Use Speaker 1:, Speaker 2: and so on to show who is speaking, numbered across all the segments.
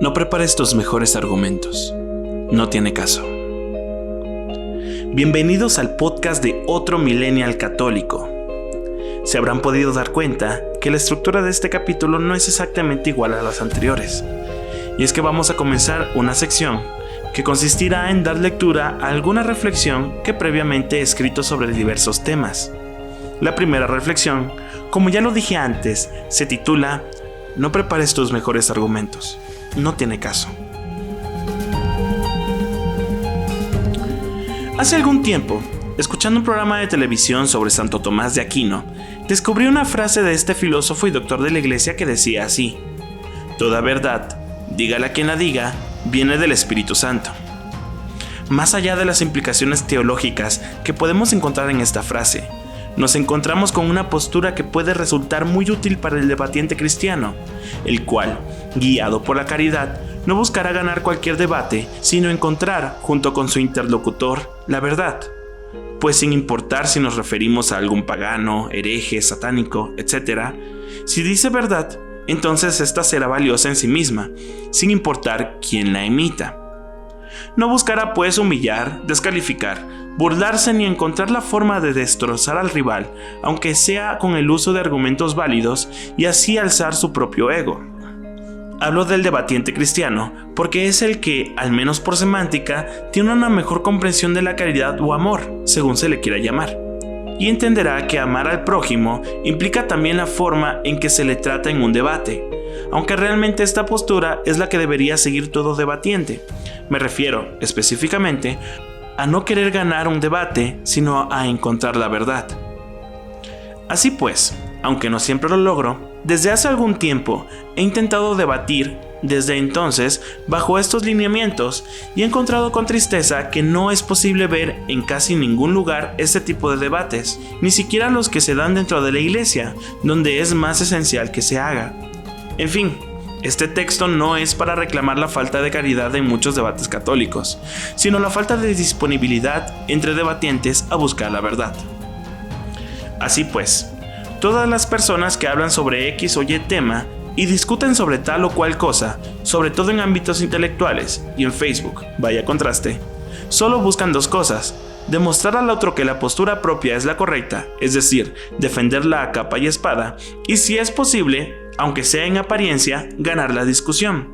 Speaker 1: No prepares tus mejores argumentos. No tiene caso. Bienvenidos al podcast de otro millennial católico. Se habrán podido dar cuenta que la estructura de este capítulo no es exactamente igual a las anteriores. Y es que vamos a comenzar una sección que consistirá en dar lectura a alguna reflexión que previamente he escrito sobre diversos temas. La primera reflexión, como ya lo dije antes, se titula No prepares tus mejores argumentos. No tiene caso. Hace algún tiempo, escuchando un programa de televisión sobre Santo Tomás de Aquino, descubrí una frase de este filósofo y doctor de la iglesia que decía así: toda verdad, dígala quien la diga, viene del Espíritu Santo. Más allá de las implicaciones teológicas que podemos encontrar en esta frase, nos encontramos con una postura que puede resultar muy útil para el debatiente cristiano, el cual, guiado por la caridad, no buscará ganar cualquier debate, sino encontrar, junto con su interlocutor, la verdad. Pues sin importar si nos referimos a algún pagano, hereje, satánico, etc., si dice verdad, entonces esta será valiosa en sí misma, sin importar quién la emita. No buscará pues humillar, descalificar, burlarse ni encontrar la forma de destrozar al rival, aunque sea con el uso de argumentos válidos, y así alzar su propio ego. Hablo del debatiente cristiano porque es el que, al menos por semántica, tiene una mejor comprensión de la caridad o amor, según se le quiera llamar, y entenderá que amar al prójimo implica también la forma en que se le trata en un debate, aunque realmente esta postura es la que debería seguir todo debatiente. Me refiero, específicamente, a no querer ganar un debate, sino a encontrar la verdad. Así pues, aunque no siempre lo logro, desde hace algún tiempo he intentado debatir desde entonces bajo estos lineamientos y he encontrado con tristeza que no es posible ver en casi ningún lugar este tipo de debates, ni siquiera los que se dan dentro de la iglesia, donde es más esencial que se haga. En fin, este texto no es para reclamar la falta de caridad en muchos debates católicos, sino la falta de disponibilidad entre debatientes a buscar la verdad. Así pues, todas las personas que hablan sobre X o Y tema y discuten sobre tal o cual cosa, sobre todo en ámbitos intelectuales y en Facebook, vaya contraste, solo buscan dos cosas: demostrar al otro que la postura propia es la correcta, es decir, defenderla a capa y espada, y si es posible, aunque sea en apariencia, ganar la discusión.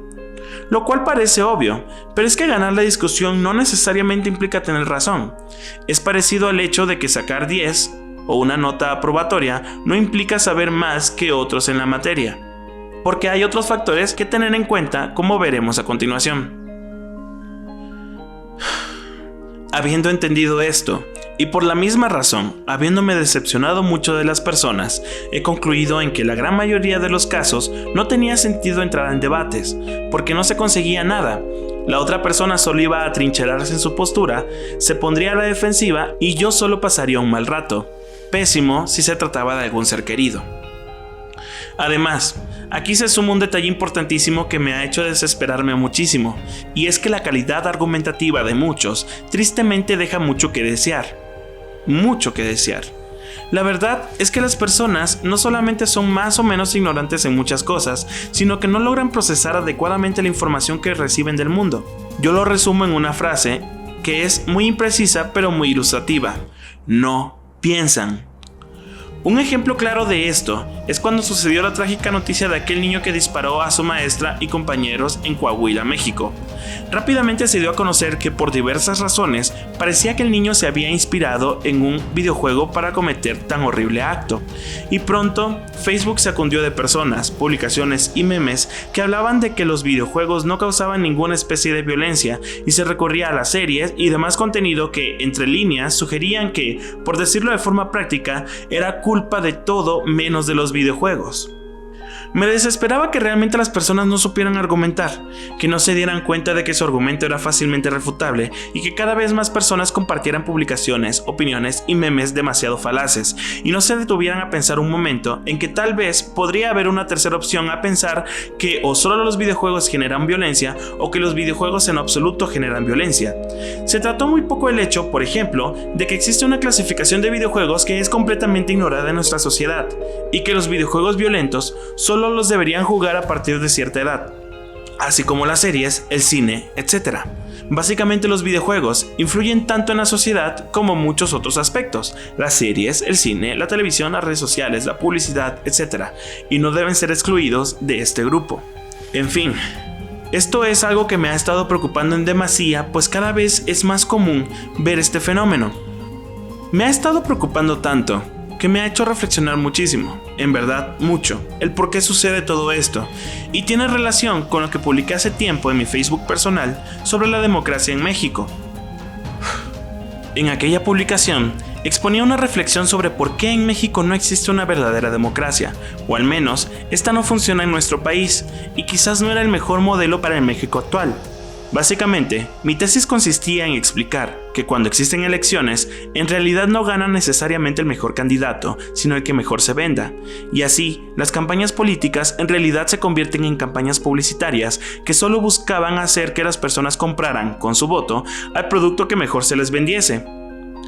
Speaker 1: Lo cual parece obvio, pero es que ganar la discusión no necesariamente implica tener razón. Es parecido al hecho de que sacar 10 o una nota aprobatoria no implica saber más que otros en la materia, porque hay otros factores que tener en cuenta, como veremos a continuación. Habiendo entendido esto, y por la misma razón, habiéndome decepcionado mucho de las personas, he concluido en que la gran mayoría de los casos no tenía sentido entrar en debates, porque no se conseguía nada. La otra persona solo iba a atrincherarse en su postura, se pondría a la defensiva y yo solo pasaría un mal rato. Pésimo si se trataba de algún ser querido. Además, aquí se suma un detalle importantísimo que me ha hecho desesperarme muchísimo, y es que la calidad argumentativa de muchos tristemente deja mucho que desear. Mucho que desear. La verdad es que las personas no solamente son más o menos ignorantes en muchas cosas, sino que no logran procesar adecuadamente la información que reciben del mundo. Yo lo resumo en una frase que es muy imprecisa pero muy ilustrativa: no piensan. Un ejemplo claro de esto es cuando sucedió la trágica noticia de aquel niño que disparó a su maestra y compañeros en Coahuila, México. Rápidamente se dio a conocer que por diversas razones parecía que el niño se había inspirado en un videojuego para cometer tan horrible acto. Y pronto Facebook se cundió de personas, publicaciones y memes que hablaban de que los videojuegos no causaban ninguna especie de violencia y se recurría a las series y demás contenido que, entre líneas, sugerían que, por decirlo de forma práctica, era culpa de todo menos de los videojuegos. Me desesperaba que realmente las personas no supieran argumentar, que no se dieran cuenta de que su argumento era fácilmente refutable y que cada vez más personas compartieran publicaciones, opiniones y memes demasiado falaces y no se detuvieran a pensar un momento en que tal vez podría haber una tercera opción a pensar que o solo los videojuegos generan violencia o que los videojuegos en absoluto generan violencia. Se trató muy poco el hecho, por ejemplo, de que existe una clasificación de videojuegos que es completamente ignorada en nuestra sociedad y que los videojuegos violentos solo los deberían jugar a partir de cierta edad. así como las series, el cine, etc. Básicamente los videojuegos influyen tanto en la sociedad como muchos otros aspectos, las series, el cine, la televisión, las redes sociales, la publicidad, etc. Y no deben ser excluidos de este grupo. En fin, esto es algo que me ha estado preocupando en demasía, pues cada vez es más común ver este fenómeno. Me ha estado preocupando tanto que me ha hecho reflexionar muchísimo, en verdad mucho, el por qué sucede todo esto, y tiene relación con lo que publiqué hace tiempo en mi Facebook personal sobre la democracia en México. En aquella publicación exponía una reflexión sobre por qué en México no existe una verdadera democracia, o al menos esta no funciona en nuestro país, y quizás no era el mejor modelo para el México actual. Básicamente, mi tesis consistía en explicar que cuando existen elecciones, en realidad no gana necesariamente el mejor candidato, sino el que mejor se venda. Y así, las campañas políticas en realidad se convierten en campañas publicitarias que solo buscaban hacer que las personas compraran, con su voto, al producto que mejor se les vendiese.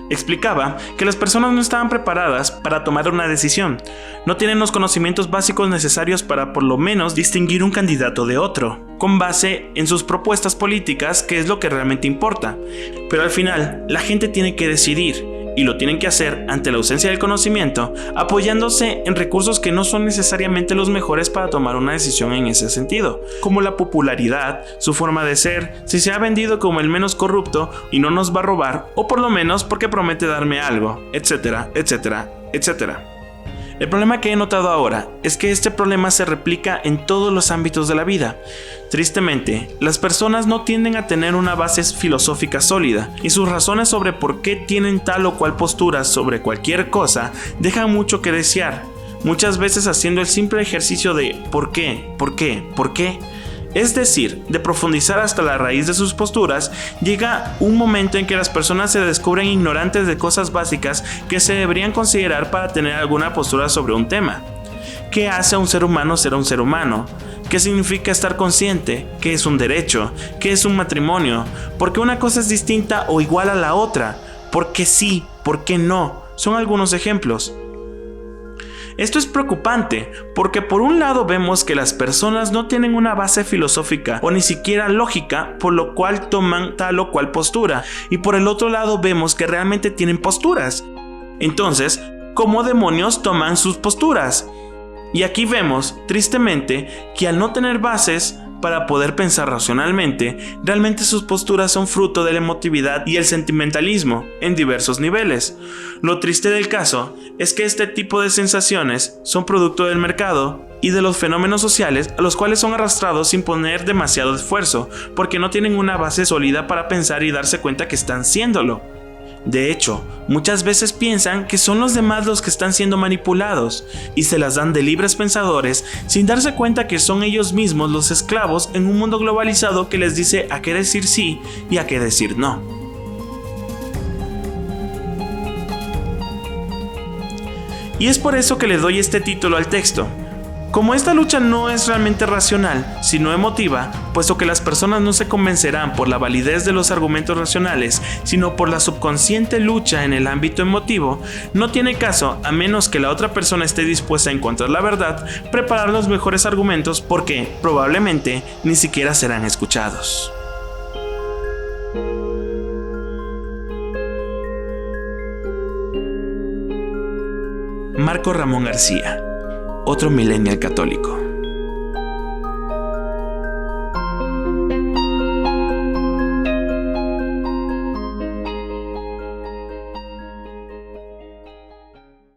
Speaker 1: Explicaba que las personas no estaban preparadas para tomar una decisión, no tienen los conocimientos básicos necesarios para por lo menos distinguir un candidato de otro, con base en sus propuestas políticas, que es lo que realmente importa. Pero al final, la gente tiene que decidir, y lo tienen que hacer ante la ausencia del conocimiento, apoyándose en recursos que no son necesariamente los mejores para tomar una decisión en ese sentido, como la popularidad, su forma de ser, si se ha vendido como el menos corrupto y no nos va a robar, o por lo menos porque promete darme algo, etcétera, etcétera, etcétera. El problema que he notado ahora es que este problema se replica en todos los ámbitos de la vida. Tristemente, las personas no tienden a tener una base filosófica sólida, y sus razones sobre por qué tienen tal o cual postura sobre cualquier cosa dejan mucho que desear, muchas veces haciendo el simple ejercicio de ¿por qué? ¿Por qué? ¿Por qué? Es decir, de profundizar hasta la raíz de sus posturas, llega un momento en que las personas se descubren ignorantes de cosas básicas que se deberían considerar para tener alguna postura sobre un tema. ¿Qué hace a un ser humano ser un ser humano? ¿Qué significa estar consciente? ¿Qué es un derecho? ¿Qué es un matrimonio? ¿Por qué una cosa es distinta o igual a la otra? ¿Por qué sí? ¿Por qué no? Son algunos ejemplos. Esto es preocupante porque por un lado vemos que las personas no tienen una base filosófica o ni siquiera lógica, por lo cual toman tal o cual postura, y por el otro lado vemos que realmente tienen posturas. Entonces, ¿cómo demonios toman sus posturas? Y aquí vemos, tristemente, que al no tener bases para poder pensar racionalmente, realmente sus posturas son fruto de la emotividad y el sentimentalismo en diversos niveles. Lo triste del caso es que este tipo de sensaciones son producto del mercado y de los fenómenos sociales a los cuales son arrastrados sin poner demasiado esfuerzo, porque no tienen una base sólida para pensar y darse cuenta que están siéndolo. De hecho, muchas veces piensan que son los demás los que están siendo manipulados y se las dan de libres pensadores sin darse cuenta que son ellos mismos los esclavos en un mundo globalizado que les dice a qué decir sí y a qué decir no. Y es por eso que le doy este título al texto. Como esta lucha no es realmente racional, sino emotiva, puesto que las personas no se convencerán por la validez de los argumentos racionales, sino por la subconsciente lucha en el ámbito emotivo, no tiene caso, a menos que la otra persona esté dispuesta a encontrar la verdad, preparar los mejores argumentos porque, probablemente, ni siquiera serán escuchados. Marco Ramón García, otro millennial católico.